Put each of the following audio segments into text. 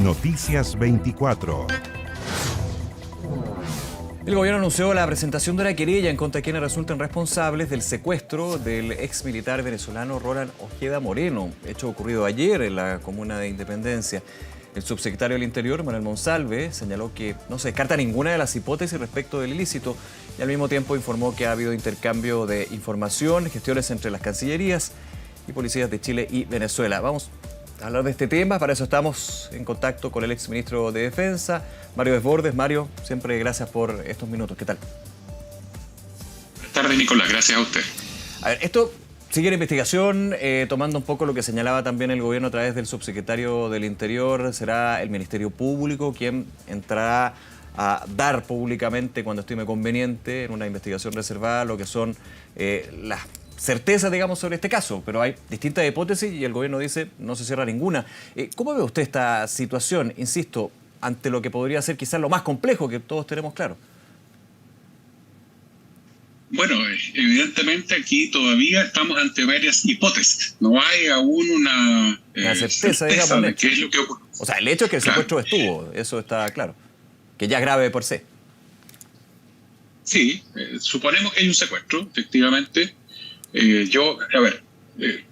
Noticias 24. El gobierno anunció la presentación de una querella en contra de quienes resultan responsables del secuestro del ex militar venezolano Roland Ojeda Moreno, hecho ocurrido ayer en la comuna de Independencia. El subsecretario del Interior, Manuel Monsalve, señaló que no se descarta ninguna de las hipótesis respecto del ilícito y al mismo tiempo informó que ha habido intercambio de información, gestiones entre las cancillerías y policías de Chile y Venezuela. Vamos a hablar de este tema, para eso estamos en contacto con el exministro de Defensa, Mario Desbordes. Mario, siempre gracias por estos minutos. ¿Qué tal? Buenas tardes, Nicolás. Gracias a usted. A ver, esto sigue la investigación, tomando un poco lo que señalaba también el gobierno a través del subsecretario del Interior. Será el Ministerio Público quien entrará a dar públicamente, cuando estime conveniente, en una investigación reservada, lo que son las certezas, digamos, sobre este caso. Pero hay distintas hipótesis y el gobierno dice no se cierra ninguna. ¿Cómo ve usted esta situación, insisto, ante lo que podría ser quizás lo más complejo que todos tenemos claro? Bueno, evidentemente aquí todavía estamos ante varias hipótesis. No hay aún una certeza, digamos, de qué es lo que ocurre. O sea, el hecho es que el secuestro estuvo, eso está claro, que ya es grave por sí. Sí, suponemos que hay un secuestro, efectivamente.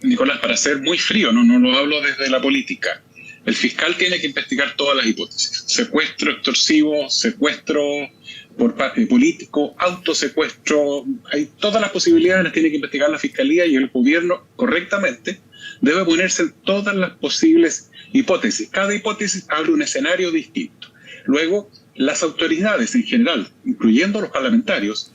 Nicolás, para ser muy frío, no lo hablo desde la política. El fiscal tiene que investigar todas las hipótesis. Secuestro extorsivo, secuestro por parte político, autosecuestro. Hay todas las posibilidades, las tiene que investigar la fiscalía, y el gobierno correctamente debe ponerse en todas las posibles hipótesis. Cada hipótesis abre un escenario distinto. Luego, las autoridades en general, incluyendo los parlamentarios,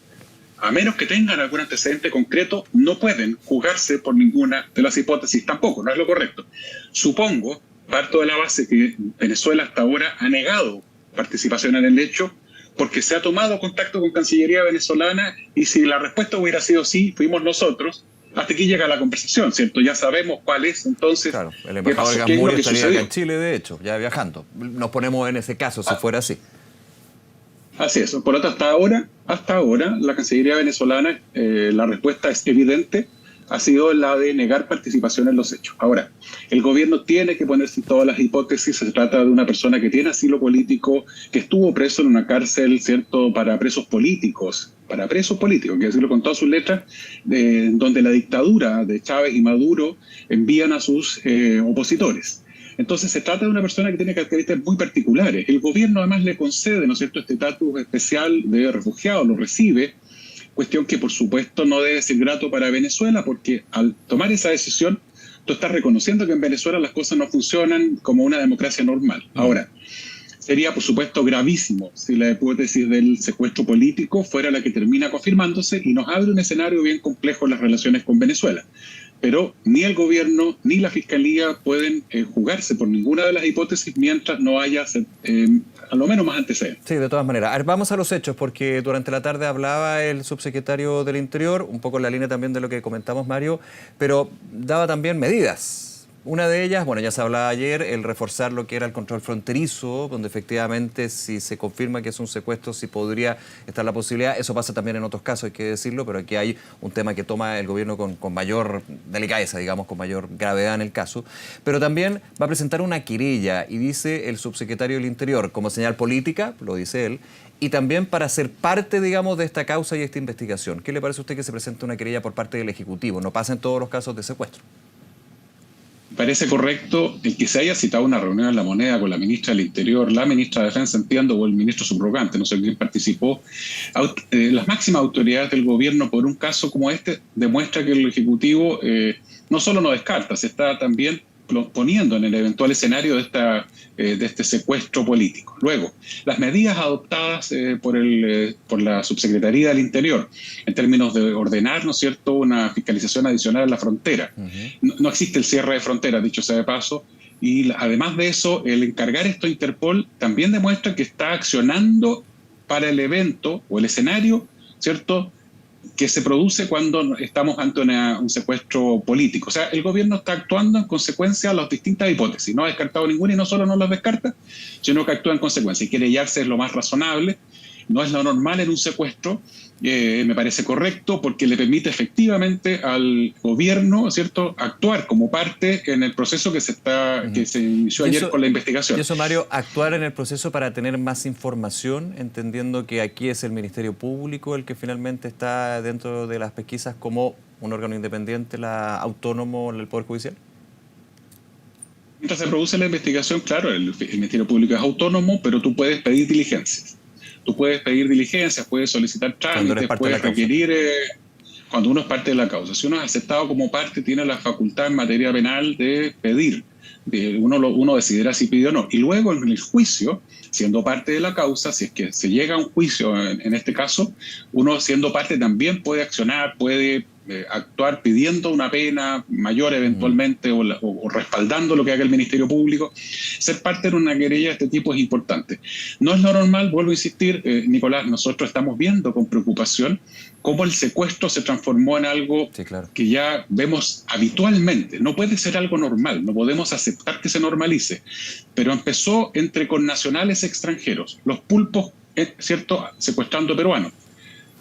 a menos que tengan algún antecedente concreto, no pueden jugarse por ninguna de las hipótesis tampoco, no es lo correcto. Supongo, parto de la base que Venezuela hasta ahora ha negado participación en el hecho, porque se ha tomado contacto con Cancillería venezolana, y si la respuesta hubiera sido sí, fuimos nosotros, hasta aquí llega la conversación, ¿cierto? Ya sabemos cuál es, entonces, claro, el embajador Gamuri estaría acá en Chile, de hecho, ya viajando. Nos ponemos en ese caso, si fuera así. Así es. Por lo tanto, hasta ahora, la Cancillería venezolana, la respuesta es evidente, ha sido la de negar participación en los hechos. Ahora, el gobierno tiene que ponerse en todas las hipótesis. Se trata de una persona que tiene asilo político, que estuvo preso en una cárcel, ¿cierto?, para presos políticos, hay que decirlo con todas sus letras, donde la dictadura de Chávez y Maduro envían a sus opositores. Entonces se trata de una persona que tiene características muy particulares. El gobierno además le concede, ¿no es cierto?, este estatus especial de refugiado, lo recibe, cuestión que por supuesto no debe ser grato para Venezuela, porque al tomar esa decisión tú estás reconociendo que en Venezuela las cosas no funcionan como una democracia normal. Ahora, sería por supuesto gravísimo si la hipótesis del secuestro político fuera la que termina confirmándose, y nos abre un escenario bien complejo en las relaciones con Venezuela. Pero ni el gobierno ni la fiscalía pueden jugarse por ninguna de las hipótesis mientras no haya a lo menos más antecedentes. Sí, de todas maneras. A ver, vamos a los hechos, porque durante la tarde hablaba el subsecretario del Interior, un poco en la línea también de lo que comentamos, Mario, pero daba también medidas. Una de ellas, bueno, ya se hablaba ayer, el reforzar lo que era el control fronterizo, donde efectivamente si se confirma que es un secuestro, sí podría estar la posibilidad. Eso pasa también en otros casos, hay que decirlo, pero aquí hay un tema que toma el gobierno con mayor delicadeza, digamos, con mayor gravedad en el caso. Pero también va a presentar una querella, y dice el subsecretario del Interior, como señal política, lo dice él, y también para ser parte, digamos, de esta causa y esta investigación. ¿Qué le parece a usted que se presente una querella por parte del Ejecutivo? No pasa en todos los casos de secuestro. Parece correcto el que se haya citado una reunión en La Moneda con la ministra del Interior, la ministra de Defensa, entiendo, o el ministro subrogante, no sé quién participó. Las máximas autoridades del gobierno, por un caso como este, demuestra que el Ejecutivo no solo no descarta, se está también poniendo en el eventual escenario de este secuestro político. Luego, las medidas adoptadas por la Subsecretaría del Interior en términos de ordenar, ¿no es cierto?, una fiscalización adicional en la frontera. No existe el cierre de fronteras, dicho sea de paso, y además de eso, el encargar esto a Interpol también demuestra que está accionando para el evento o el escenario, ¿cierto?, que se produce cuando estamos ante un secuestro político. O sea, el gobierno está actuando en consecuencia a las distintas hipótesis. No ha descartado ninguna, y no solo no las descarta, sino que actúa en consecuencia. Y querellarse es lo más razonable. No es lo normal en un secuestro. Me parece correcto porque le permite efectivamente al gobierno, ¿cierto?, actuar como parte en el proceso que se inició ayer con la investigación. Y eso, Mario, actuar en el proceso para tener más información, entendiendo que aquí es el Ministerio Público el que finalmente está dentro de las pesquisas como un órgano independiente, autónomo, el Poder Judicial. Mientras se produce la investigación, claro, el Ministerio Público es autónomo, pero tú puedes pedir diligencias. Tú puedes pedir diligencias, puedes solicitar trámites, puedes requerir cuando uno es parte de la causa. Si uno es aceptado como parte, tiene la facultad en materia penal de pedir. Uno decidirá si pide o no. Y luego en el juicio, siendo parte de la causa, si es que se llega a un juicio en este caso, uno siendo parte también puede accionar, puede actuar pidiendo una pena mayor eventualmente o respaldando lo que haga el Ministerio Público. Ser parte de una querella de este tipo es importante. No es lo normal, vuelvo a insistir, Nicolás, nosotros estamos viendo con preocupación cómo el secuestro se transformó en algo que ya vemos habitualmente. No puede ser algo normal, no podemos aceptar que se normalice, pero empezó entre connacionales extranjeros, los pulpos, ¿cierto?, secuestrando peruanos.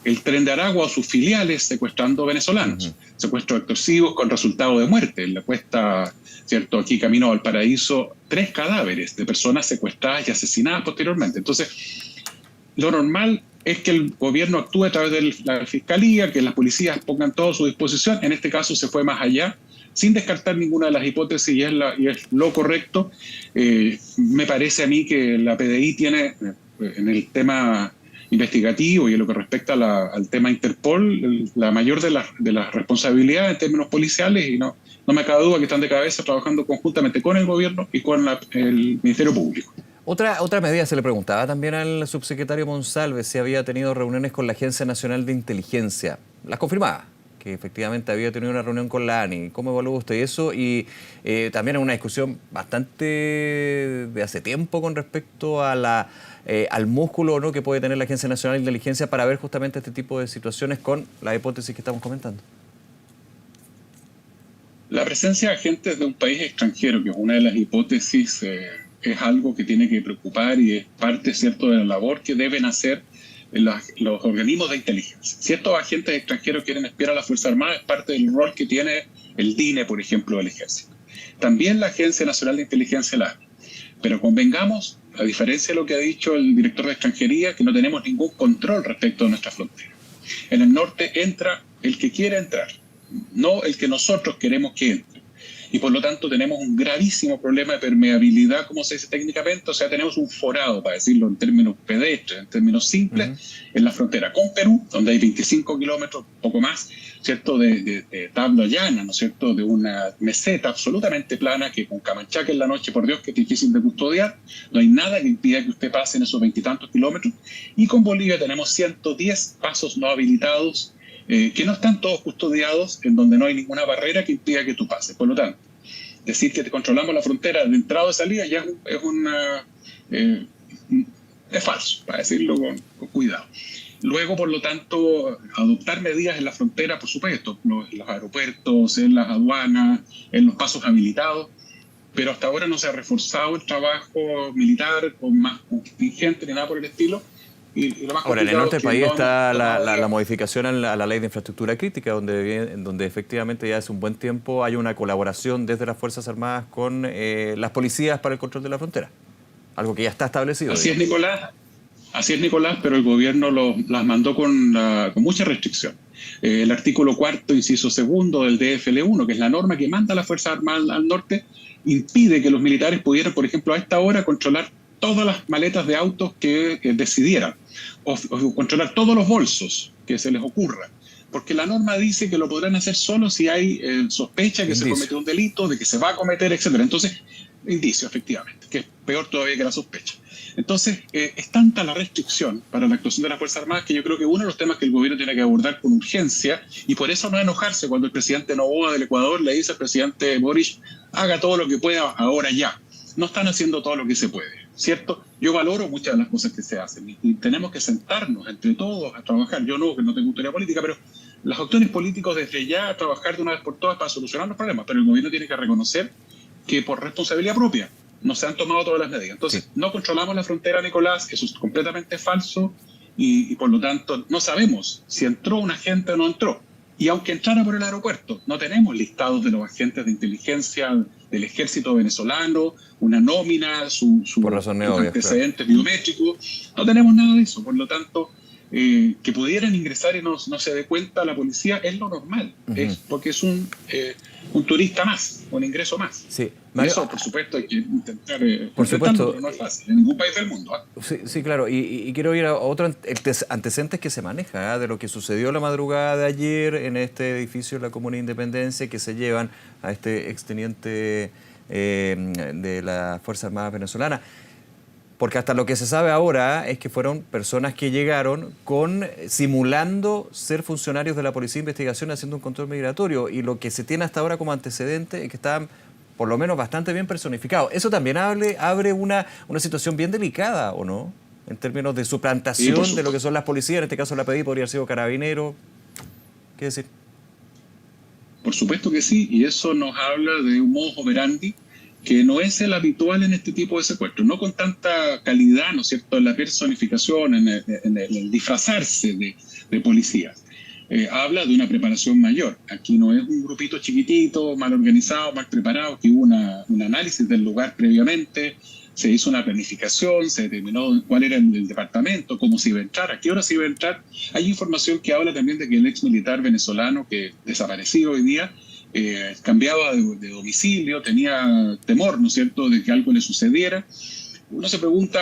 El Tren de Aragua o sus filiales secuestrando venezolanos, secuestros extorsivos con resultado de muerte. En la cuesta, ¿cierto?, aquí camino al Paraíso, 3 cadáveres de personas secuestradas y asesinadas posteriormente. Entonces, lo normal es que el gobierno actúe a través de la fiscalía, que las policías pongan todo a su disposición. En este caso se fue más allá, sin descartar ninguna de las hipótesis, y es lo correcto. Me parece a mí que la PDI tiene, en el tema investigativo y en lo que respecta al tema Interpol, la mayor de las responsabilidades en términos policiales, y no me cabe duda que están de cabeza trabajando conjuntamente con el gobierno y con el Ministerio Público. Otra medida, se le preguntaba también al subsecretario Monsalve si había tenido reuniones con la Agencia Nacional de Inteligencia. Las confirmaba, que efectivamente había tenido una reunión con la ANI. ¿Cómo evalúa usted eso? Y también en una discusión bastante de hace tiempo con respecto a al músculo, ¿no?, que puede tener la Agencia Nacional de Inteligencia para ver justamente este tipo de situaciones con la hipótesis que estamos comentando. La presencia de agentes de un país extranjero, que es una de las hipótesis, es algo que tiene que preocupar y es parte, ¿cierto?, de la labor que deben hacer los organismos de inteligencia. Si estos agentes extranjeros quieren espiar a la Fuerza Armada, es parte del rol que tiene el DINE, por ejemplo, del Ejército. También la Agencia Nacional de Inteligencia, la ANI. Pero convengamos, a diferencia de lo que ha dicho el director de Extranjería, que no tenemos ningún control respecto a nuestra frontera. En el norte entra el que quiera entrar, no el que nosotros queremos que entre. Y por lo tanto tenemos un gravísimo problema de permeabilidad, como se dice técnicamente, o sea, tenemos un forado, para decirlo en términos pedestres, en términos simples, en la frontera con Perú, donde hay 25 kilómetros, poco más, ¿cierto?, de tabla llana, ¿no es cierto?, de una meseta absolutamente plana que con Camanchaca en la noche, por Dios, que es difícil de custodiar, no hay nada que impida que usted pase en esos 20 y tantos kilómetros, y con Bolivia tenemos 110 pasos no habilitados, que no están todos custodiados, en donde no hay ninguna barrera que impida que tú pases. Por lo tanto, decir que te controlamos la frontera de entrada o de salida ya es falso, para decirlo con cuidado. Luego, por lo tanto, adoptar medidas en la frontera, por supuesto, en los aeropuertos, en las aduanas, en los pasos habilitados, pero hasta ahora no se ha reforzado el trabajo militar con más contingente ni nada por el estilo. Ahora, en el norte del país está la modificación a la ley de infraestructura crítica, donde efectivamente ya hace un buen tiempo hay una colaboración desde las Fuerzas Armadas con las policías para el control de la frontera. Algo que ya está establecido. Así es, Nicolás, pero el gobierno las mandó con mucha restricción. El artículo 4, inciso 2 del DFL1, que es la norma que manda a las Fuerzas Armadas al norte, impide que los militares pudieran, por ejemplo, a esta hora controlar todas las maletas de autos que decidieran, o controlar todos los bolsos que se les ocurra, porque la norma dice que lo podrán hacer solo si hay sospecha que se cometió un delito, de que se va a cometer, etcétera. Entonces, indicio, efectivamente, que es peor todavía que la sospecha. Entonces, es tanta la restricción para la actuación de las Fuerzas Armadas que yo creo que uno de los temas que el gobierno tiene que abordar con urgencia, y por eso no enojarse cuando el presidente Noboa del Ecuador le dice al presidente Boric, haga todo lo que pueda ahora ya. No están haciendo todo lo que se puede, ¿cierto? Yo valoro muchas de las cosas que se hacen y tenemos que sentarnos entre todos a trabajar. Yo no, que no tengo autoridad política, pero los actores políticos desde ya a trabajar de una vez por todas para solucionar los problemas, pero el gobierno tiene que reconocer que por responsabilidad propia no se han tomado todas las medidas. Entonces, no controlamos la frontera, Nicolás, eso es completamente falso. y por lo tanto no sabemos si entró un agente o no entró. Y aunque entrara por el aeropuerto, no tenemos listados de los agentes de inteligencia del ejército venezolano, una nómina, sus antecedentes biométricos. No tenemos nada de eso. Por lo tanto, que pudieran ingresar y no se dé cuenta la policía es lo normal. Es porque es un turista más, un ingreso más. Sí. Mario, eso, por supuesto, hay que intentar por supuesto, pero no es fácil en ningún país del mundo. Sí, claro. Y quiero ir a otro antecedentes que se maneja de lo que sucedió la madrugada de ayer en este edificio de la Comuna de Independencia, que se llevan a este exteniente de las Fuerzas Armadas venezolanas. Porque hasta lo que se sabe ahora es que fueron personas que llegaron simulando ser funcionarios de la Policía de Investigación haciendo un control migratorio. Y lo que se tiene hasta ahora como antecedente es que estaban por lo menos bastante bien personificados. Eso también abre una situación bien delicada, ¿o no? En términos de suplantación de lo que son las policías. En este caso la PDI podría haber sido carabinero. ¿Qué decir? Por supuesto que sí. Y eso nos habla de un modus operandi que no es el habitual en este tipo de secuestros, no con tanta calidad, ¿no es cierto?, en la personificación, en el disfrazarse de policías. Habla de una preparación mayor. Aquí no es un grupito chiquitito, mal organizado, mal preparado, que hubo un análisis del lugar previamente, se hizo una planificación, se determinó cuál era el departamento, cómo se iba a entrar, a qué hora se iba a entrar. Hay información que habla también de que el ex militar venezolano, que desaparecido hoy día, cambiaba de domicilio, tenía temor, ¿no es cierto?, de que algo le sucediera. Uno se pregunta,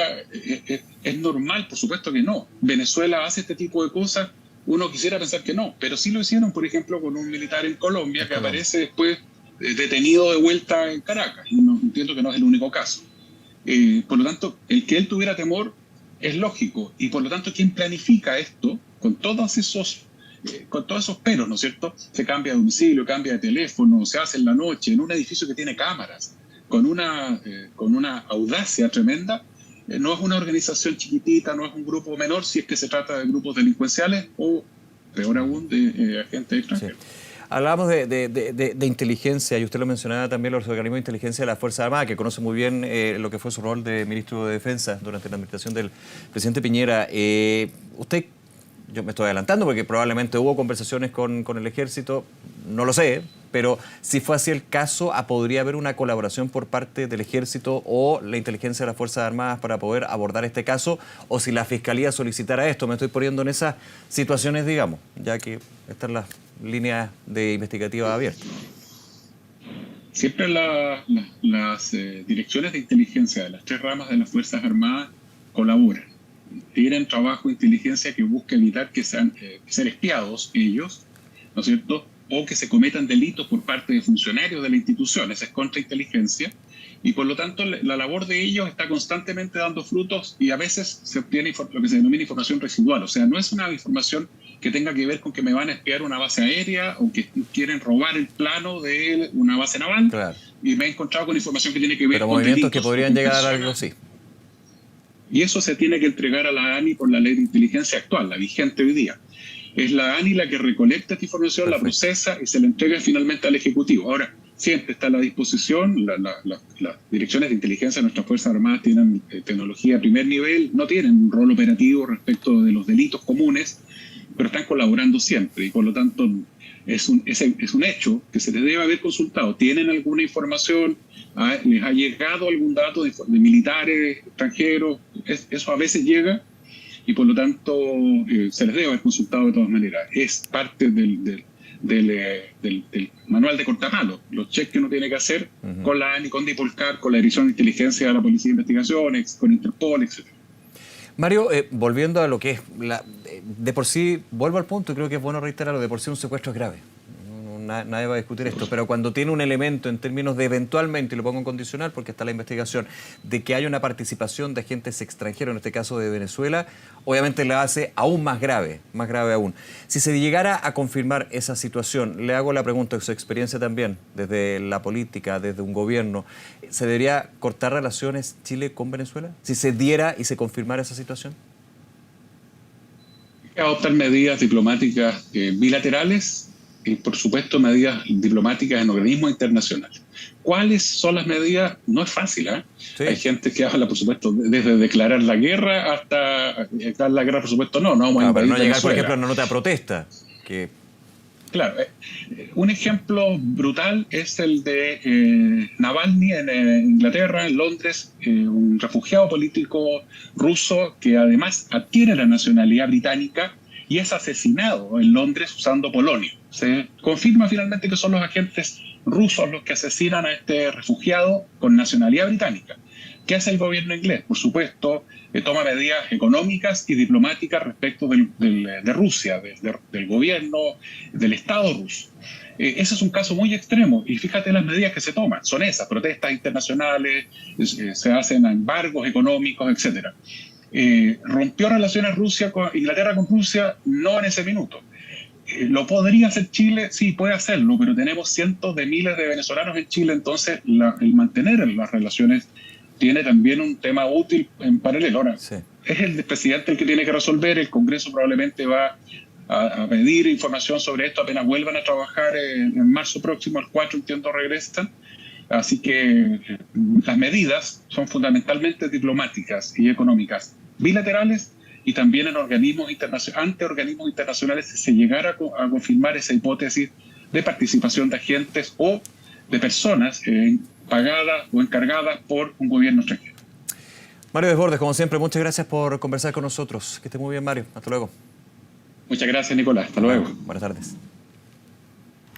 ¿es normal? Por supuesto que no. ¿Venezuela hace este tipo de cosas? Uno quisiera pensar que no, pero sí lo hicieron, por ejemplo, con un militar en Colombia que aparece después detenido de vuelta en Caracas. Y no, entiendo que no es el único caso. Por lo tanto, el que él tuviera temor es lógico. Y por lo tanto, quien planifica esto, con todos esos peros, ¿no es cierto? Se cambia de domicilio, cambia de teléfono, se hace en la noche, en un edificio que tiene cámaras, con una audacia tremenda. No es una organización chiquitita, no es un grupo menor, si es que se trata de grupos delincuenciales o, peor aún, de agentes extranjeros. Sí. Hablábamos de inteligencia, y usted lo mencionaba también, los organismos de inteligencia de las Fuerzas Armadas, que conoce muy bien lo que fue su rol de ministro de Defensa durante la administración del presidente Piñera. Usted, yo me estoy adelantando porque probablemente hubo conversaciones con el ejército, no lo sé, pero si fue así el caso, ¿podría haber una colaboración por parte del ejército o la inteligencia de las Fuerzas Armadas para poder abordar este caso? O si la Fiscalía solicitara esto, me estoy poniendo en esas situaciones, digamos, ya que están las líneas de investigativa abiertas. Siempre las direcciones de inteligencia de las tres ramas de las Fuerzas Armadas colaboran. Tienen trabajo de inteligencia que busca evitar que sean ser espiados ellos, ¿no es cierto?, o que se cometan delitos por parte de funcionarios de la institución. Esa es contrainteligencia, y por lo tanto la labor de ellos está constantemente dando frutos, y a veces se obtiene lo que se denomina información residual. O sea, no es una información que tenga que ver con que me van a espiar una base aérea o que quieren robar el plano de una base naval. Claro. Y me he encontrado con información que tiene que ver con movimientos delitos que podrían llegar a algo así. Y eso se tiene que entregar a la ANI por la ley de inteligencia actual, la vigente hoy día. Es la ANI la que recolecta esta información, perfecto, la procesa y se la entrega finalmente al Ejecutivo. Ahora, siempre está a la disposición, las direcciones de inteligencia de nuestras Fuerzas Armadas tienen tecnología de primer nivel, no tienen un rol operativo respecto de los delitos comunes, pero están colaborando siempre, y por lo tanto es un hecho que se les debe haber consultado. ¿Tienen alguna información? ¿Les ha llegado algún dato de militares extranjeros? Eso a veces llega, y por lo tanto se les debe haber consultado de todas maneras. Es parte del manual de cortapalo, los checks que uno tiene que hacer con la ANI, con Dipolcar, con la Dirección de Inteligencia de la Policía de Investigaciones, con Interpol, etc. Mario, volviendo a lo que es, de por sí, vuelvo al punto y creo que es bueno reiterarlo, de por sí un secuestro es grave. Nadie va a discutir esto, pero cuando tiene un elemento en términos de eventualmente, y lo pongo en condicional porque está la investigación, de que haya una participación de agentes extranjeros, en este caso de Venezuela, obviamente la hace aún más grave aún. Si se llegara a confirmar esa situación, le hago la pregunta de su experiencia también, desde la política, desde un gobierno, ¿se debería cortar relaciones Chile con Venezuela? Si se diera y se confirmara esa situación. Adoptar medidas diplomáticas bilaterales y, por supuesto, medidas diplomáticas en organismos internacionales. ¿Cuáles son las medidas? No es fácil, ¿eh? Sí. Hay gente que habla, por supuesto, desde declarar la guerra hasta declarar la guerra, por supuesto, no vamos a invadir pero no llegar, Venezuela. por ejemplo, a una nota de protesta. Claro, un ejemplo brutal es el de Navalny en Inglaterra, en Londres, un refugiado político ruso que además adquiere la nacionalidad británica y es asesinado en Londres usando polonio. Se confirma finalmente que son los agentes rusos los que asesinan a este refugiado con nacionalidad británica. ¿Qué hace el gobierno inglés? Por supuesto, toma medidas económicas y diplomáticas respecto de Rusia, del gobierno, del Estado ruso. Ese es un caso muy extremo y fíjate las medidas que se toman. Son esas, protestas internacionales, se hacen embargos económicos, etc. ¿Rompió relaciones Inglaterra con Rusia? No en ese minuto. ¿Lo podría hacer Chile? Sí, puede hacerlo, pero tenemos cientos de miles de venezolanos en Chile, entonces el mantener las relaciones tiene también un tema útil en paralelo. Ahora, sí. Es el presidente el que tiene que resolver, el Congreso probablemente va a pedir información sobre esto apenas vuelvan a trabajar en marzo próximo, el 4 entiendo regresan. Así que las medidas son fundamentalmente diplomáticas y económicas, bilaterales y también en ante organismos internacionales si se llegara a confirmar esa hipótesis de participación de agentes o de personas pagadas o encargadas por un gobierno extranjero. Mario Desbordes, como siempre, muchas gracias por conversar con nosotros. Que esté muy bien, Mario. Hasta luego. Muchas gracias, Nicolás. Hasta luego. Buenas tardes.